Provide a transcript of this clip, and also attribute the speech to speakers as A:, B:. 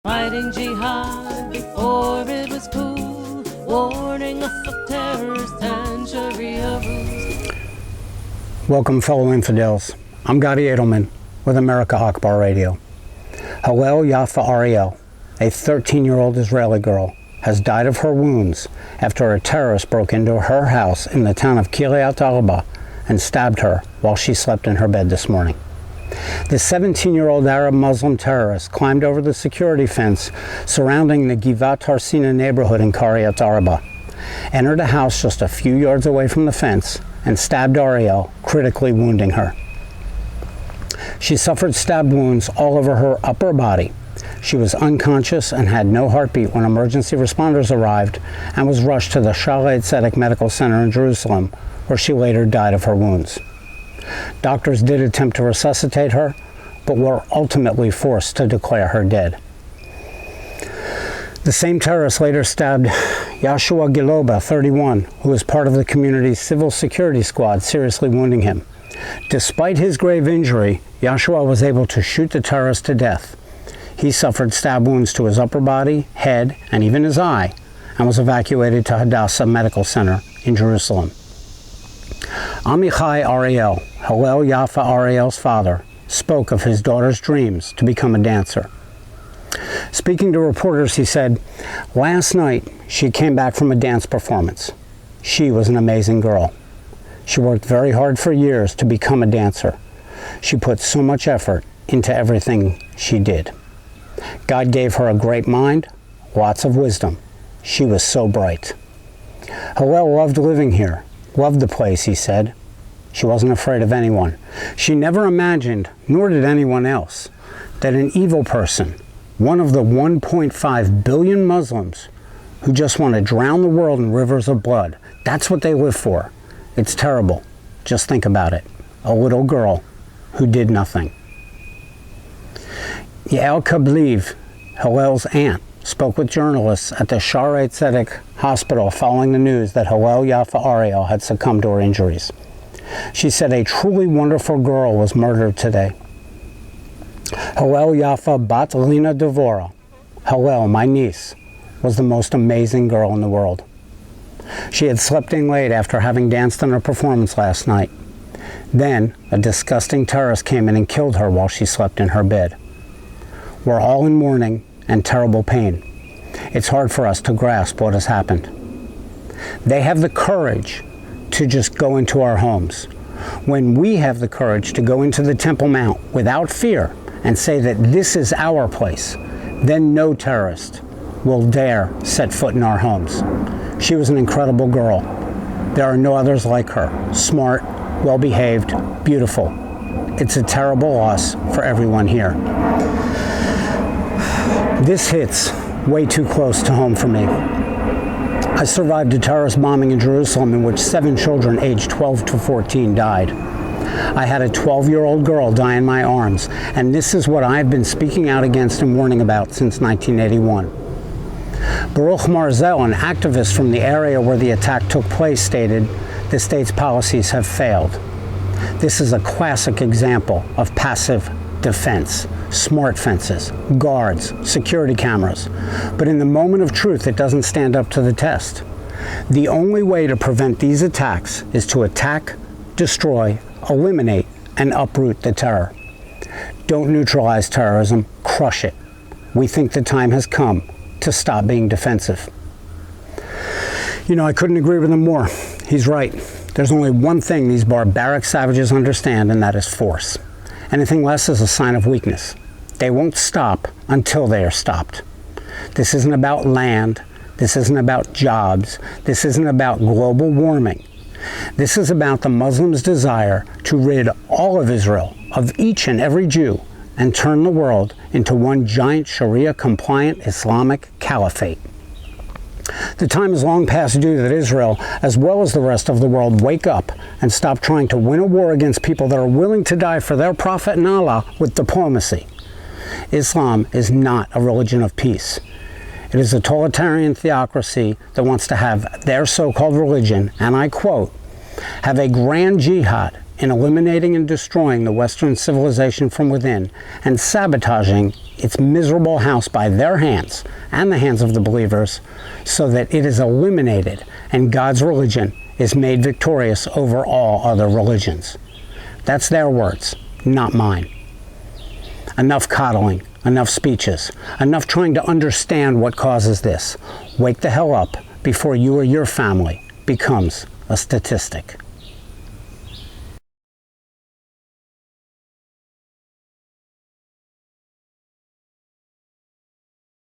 A: Fighting jihad before it was cool, warning us of terrorist and Sharia rules.
B: Welcome, fellow infidels. I'm Gadi Adelman with America Akbar Radio. Hallel Yaffa Ariel, a 13-year-old Israeli girl, has died of her wounds after a terrorist broke into her house in the town of Kiryat Arba and stabbed her while she slept in her bed this morning. The 17-year-old Arab Muslim terrorist climbed over the security fence surrounding the Givat Harsina neighborhood in Kiryat Arba, entered a house just a few yards away from the fence, and stabbed Ariel, critically wounding her. She suffered stab wounds all over her upper body. She was unconscious and had no heartbeat when emergency responders arrived and was rushed to the Shalei Tzedek Medical Center in Jerusalem, where she later died of her wounds. Doctors did attempt to resuscitate her, but were ultimately forced to declare her dead. The same terrorist later stabbed Yashua Giloba, 31, who was part of the community's civil security squad, seriously wounding him. Despite his grave injury, Yashua was able to shoot the terrorist to death. He suffered stab wounds to his upper body, head, and even his eye, and was evacuated to Hadassah Medical Center in Jerusalem. Amichai Ariel, Hallel Yaffa Ariel's father, spoke of his daughter's dreams to become a dancer. Speaking to reporters, he said, "Last night, she came back from a dance performance. She was an amazing girl. She worked very hard for years to become a dancer. She put so much effort into everything she did. God gave her a great mind, lots of wisdom. She was so bright." Hallel loved living here, loved the place, he said. She wasn't afraid of anyone. She never imagined, nor did anyone else, that an evil person, one of the 1.5 billion Muslims who just want to drown the world in rivers of blood, that's what they live for. It's terrible. Just think about it. A little girl who did nothing. Yael Kabliv, Hallel's aunt, spoke with journalists at the Shalei Tzedek hospital following the news that Hallel Yaffa Ariel had succumbed to her injuries. She said a truly wonderful girl was murdered today. Hallel Yaffa Bat Lina Devora, Hallel, my niece, was the most amazing girl in the world. She had slept in late after having danced in her performance last night. Then, a disgusting terrorist came in and killed her while she slept in her bed. We're all in mourning and terrible pain. It's hard for us to grasp what has happened. They have the courage to just go into our homes. When we have the courage to go into the Temple Mount without fear and say that this is our place, then no terrorist will dare set foot in our homes. She was an incredible girl. There are no others like her. Smart, well-behaved, beautiful. It's a terrible loss for everyone here. This hits way too close to home for me. I survived a terrorist bombing in Jerusalem in which 7 children aged 12 to 14 died. I had a 12-year-old girl die in my arms, and this is what I've been speaking out against and warning about since 1981. Baruch Marzel, an activist from the area where the attack took place, stated, "The state's policies have failed." This is a classic example of passive defense. Smart fences, guards, security cameras. But in the moment of truth, it doesn't stand up to the test. The only way to prevent these attacks is to attack, destroy, eliminate, and uproot the terror. Don't neutralize terrorism, crush it. We think the time has come to stop being defensive. You know, I couldn't agree with him more. He's right. There's only one thing these barbaric savages understand, and that is force. Anything less is a sign of weakness. They won't stop until they are stopped. This isn't about land. This isn't about jobs. This isn't about global warming. This is about the Muslims' desire to rid all of Israel of each and every Jew and turn the world into one giant Sharia-compliant Islamic caliphate. The time is long past due that Israel, as well as the rest of the world, wake up and stop trying to win a war against people that are willing to die for their prophet and Allah with diplomacy. Islam is not a religion of peace. It is a totalitarian theocracy that wants to have their so-called religion, and I quote, have a grand jihad in eliminating and destroying the Western civilization from within and sabotaging its miserable house by their hands and the hands of the believers, so that it is eliminated and God's religion is made victorious over all other religions. That's their words, not mine. Enough coddling, enough speeches, enough trying to understand what causes this. Wake the hell up before you or your family becomes a statistic.